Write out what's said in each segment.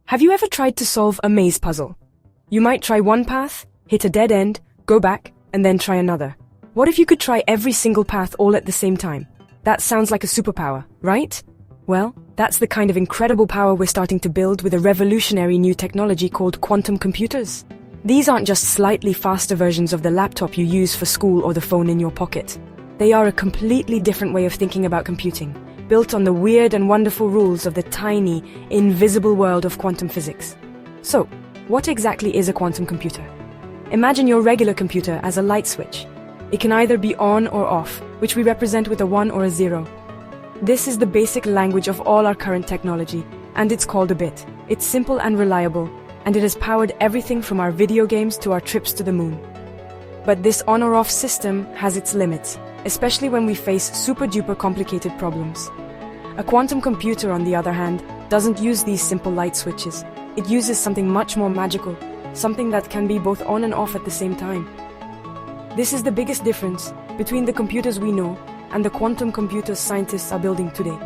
Have you ever tried to solve a maze puzzle? You might try one path, hit a dead end, go back, and then try another. What if you could try every single path all at the same time? That sounds like a superpower, right? Well, that's the kind of incredible power we're starting to build with a revolutionary new technology called quantum computers. These aren't just slightly faster versions of the laptop you use for school or the phone in your pocket. They are a completely different way of thinking about computing, built on the weird and wonderful rules of the tiny, invisible world of quantum physics. So, what exactly is a quantum computer? Imagine your regular computer as a light switch. It can either be on or off, which we represent with a 1 or a 0. This is the basic language of all our current technology, and it's called a bit. It's simple and reliable, and it has powered everything from our video games to our trips to the moon. But this on or off system has its limits, especially when we face super-duper complicated problems. A quantum computer, on the other hand, doesn't use these simple light switches. It uses something much more magical, something that can be both on and off at the same time. This is the biggest difference between the computers we know and the quantum computers scientists are building today.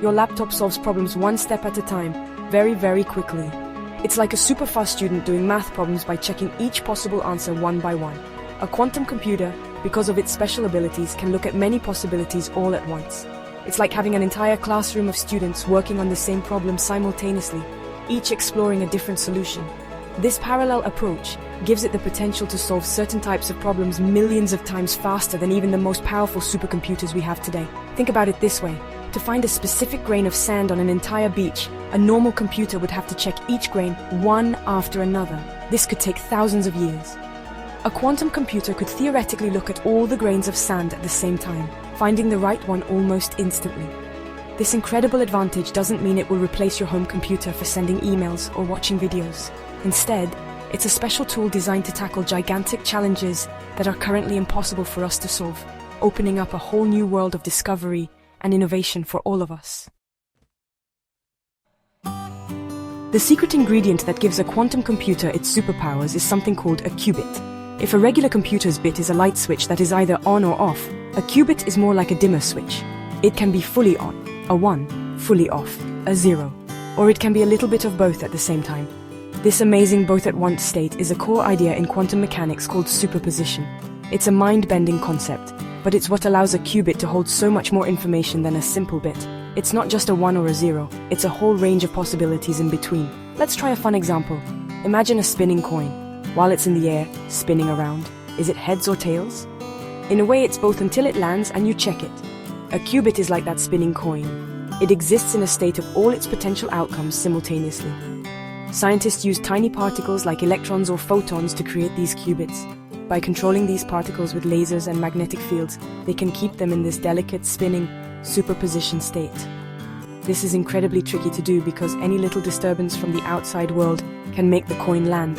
Your laptop solves problems one step at a time, very, very quickly. It's like a super fast student doing math problems by checking each possible answer one by one. A quantum computer, because of its special abilities, can look at many possibilities all at once. It's like having an entire classroom of students working on the same problem simultaneously, each exploring a different solution. This parallel approach gives it the potential to solve certain types of problems millions of times faster than even the most powerful supercomputers we have today. Think about it this way. To find a specific grain of sand on an entire beach, a normal computer would have to check each grain one after another. This could take thousands of years. A quantum computer could theoretically look at all the grains of sand at the same time, finding the right one almost instantly. This incredible advantage doesn't mean it will replace your home computer for sending emails or watching videos. Instead, it's a special tool designed to tackle gigantic challenges that are currently impossible for us to solve, opening up a whole new world of discovery and innovation for all of us. The secret ingredient that gives a quantum computer its superpowers is something called a qubit. If a regular computer's bit is a light switch that is either on or off, a qubit is more like a dimmer switch. It can be fully on, a 1, fully off, a 0, or it can be a little bit of both at the same time. This amazing both-at-once state is a core idea in quantum mechanics called superposition. It's a mind-bending concept, but it's what allows a qubit to hold so much more information than a simple bit. It's not just a 1 or a 0, it's a whole range of possibilities in between. Let's try a fun example. Imagine a spinning coin. While it's in the air, spinning around, is it heads or tails? In a way, it's both until it lands and you check it. A qubit is like that spinning coin. It exists in a state of all its potential outcomes simultaneously. Scientists use tiny particles like electrons or photons to create these qubits. By controlling these particles with lasers and magnetic fields, they can keep them in this delicate, spinning, superposition state. This is incredibly tricky to do because any little disturbance from the outside world can make the coin land,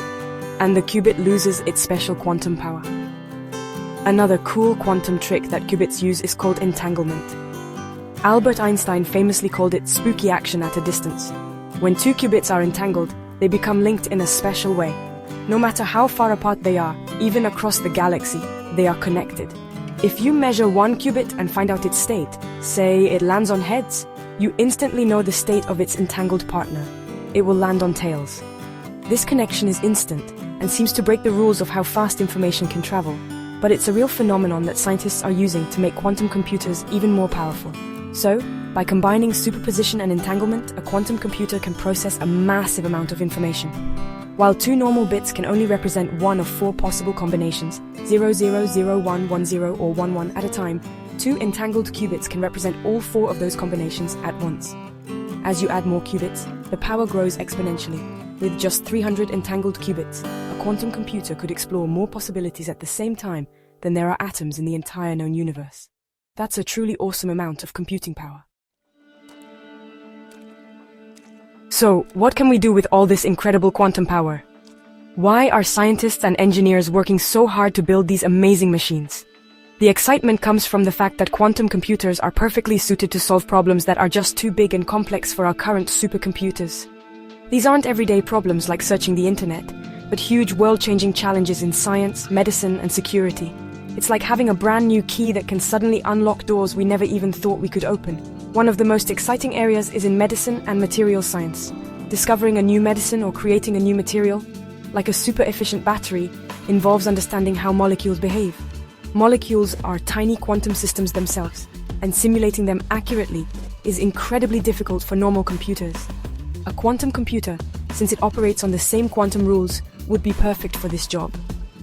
and the qubit loses its special quantum power. Another cool quantum trick that qubits use is called entanglement. Albert Einstein famously called it spooky action at a distance. When two qubits are entangled, they become linked in a special way. No matter how far apart they are, even across the galaxy, they are connected. If you measure one qubit and find out its state, say it lands on heads, you instantly know the state of its entangled partner. It will land on tails. This connection is instant and seems to break the rules of how fast information can travel, but it's a real phenomenon that scientists are using to make quantum computers even more powerful. So, by combining superposition and entanglement, a quantum computer can process a massive amount of information. While two normal bits can only represent one of 4 possible combinations, 0, 0, 0, 1, 1, 0, or 1, 1 at a time, two entangled qubits can represent all 4 of those combinations at once. As you add more qubits, the power grows exponentially. With just 300 entangled qubits, a quantum computer could explore more possibilities at the same time than there are atoms in the entire known universe. That's a truly awesome amount of computing power. So, what can we do with all this incredible quantum power? Why are scientists and engineers working so hard to build these amazing machines? The excitement comes from the fact that quantum computers are perfectly suited to solve problems that are just too big and complex for our current supercomputers. These aren't everyday problems like searching the internet, but huge world-changing challenges in science, medicine, and security. It's like having a brand new key that can suddenly unlock doors we never even thought we could open. One of the most exciting areas is in medicine and material science. Discovering a new medicine or creating a new material, like a super-efficient battery, involves understanding how molecules behave. Molecules are tiny quantum systems themselves, and simulating them accurately is incredibly difficult for normal computers. A quantum computer, since it operates on the same quantum rules, would be perfect for this job.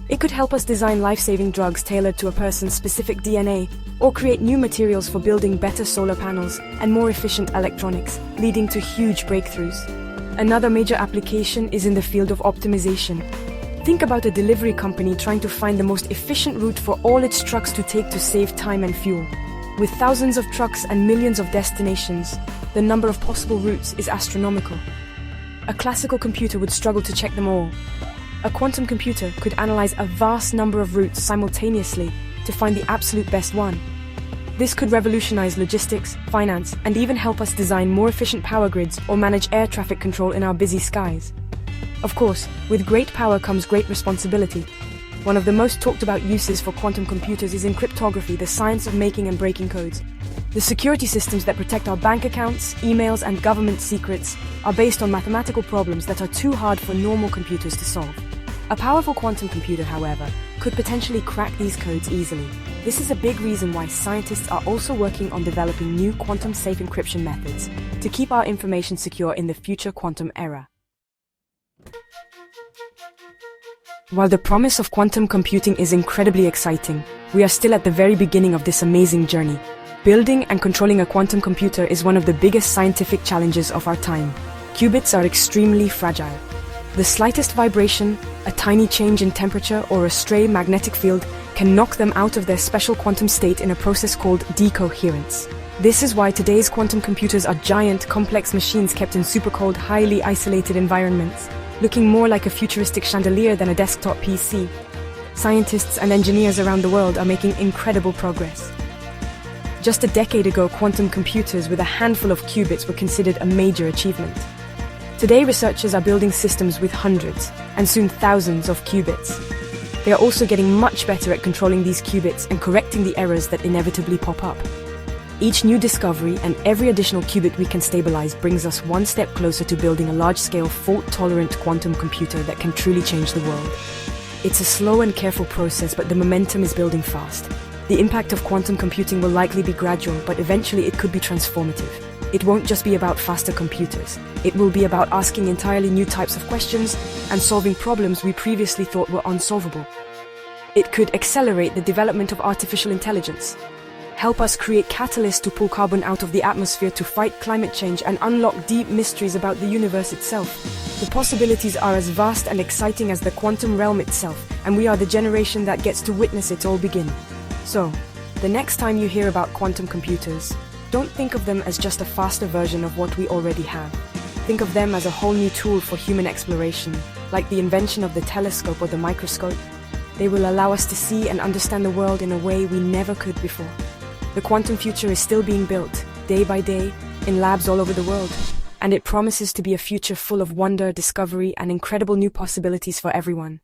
It could help us design life-saving drugs tailored to a person's specific DNA, or create new materials for building better solar panels and more efficient electronics, leading to huge breakthroughs. Another major application is in the field of optimization. Think about a delivery company trying to find the most efficient route for all its trucks to take to save time and fuel. With thousands of trucks and millions of destinations, the number of possible routes is astronomical. A classical computer would struggle to check them all. A quantum computer could analyze a vast number of routes simultaneously to find the absolute best one. This could revolutionize logistics, finance, and even help us design more efficient power grids or manage air traffic control in our busy skies. Of course, with great power comes great responsibility. One of the most talked about uses for quantum computers is in cryptography, the science of making and breaking codes. The security systems that protect our bank accounts, emails, and government secrets are based on mathematical problems that are too hard for normal computers to solve. A powerful quantum computer, however, could potentially crack these codes easily. This is a big reason why scientists are also working on developing new quantum-safe encryption methods to keep our information secure in the future quantum era. While the promise of quantum computing is incredibly exciting, we are still at the very beginning of this amazing journey. Building and controlling a quantum computer is one of the biggest scientific challenges of our time. Qubits are extremely fragile. The slightest vibration, a tiny change in temperature, or a stray magnetic field can knock them out of their special quantum state in a process called decoherence. This is why today's quantum computers are giant, complex machines kept in super cold, highly isolated environments, looking more like a futuristic chandelier than a desktop PC. Scientists and engineers around the world are making incredible progress. Just a decade ago, quantum computers with a handful of qubits were considered a major achievement. Today, researchers are building systems with hundreds, and soon thousands of qubits. They are also getting much better at controlling these qubits and correcting the errors that inevitably pop up. Each new discovery and every additional qubit we can stabilize brings us one step closer to building a large-scale, fault-tolerant quantum computer that can truly change the world. It's a slow and careful process, but the momentum is building fast. The impact of quantum computing will likely be gradual, but eventually it could be transformative. It won't just be about faster computers. It will be about asking entirely new types of questions and solving problems we previously thought were unsolvable. It could accelerate the development of artificial intelligence, help us create catalysts to pull carbon out of the atmosphere to fight climate change, and unlock deep mysteries about the universe itself. The possibilities are as vast and exciting as the quantum realm itself, and we are the generation that gets to witness it all begin. So, the next time you hear about quantum computers, don't think of them as just a faster version of what we already have. Think of them as a whole new tool for human exploration, like the invention of the telescope or the microscope. They will allow us to see and understand the world in a way we never could before. The quantum future is still being built, day by day, in labs all over the world, and it promises to be a future full of wonder, discovery, and incredible new possibilities for everyone.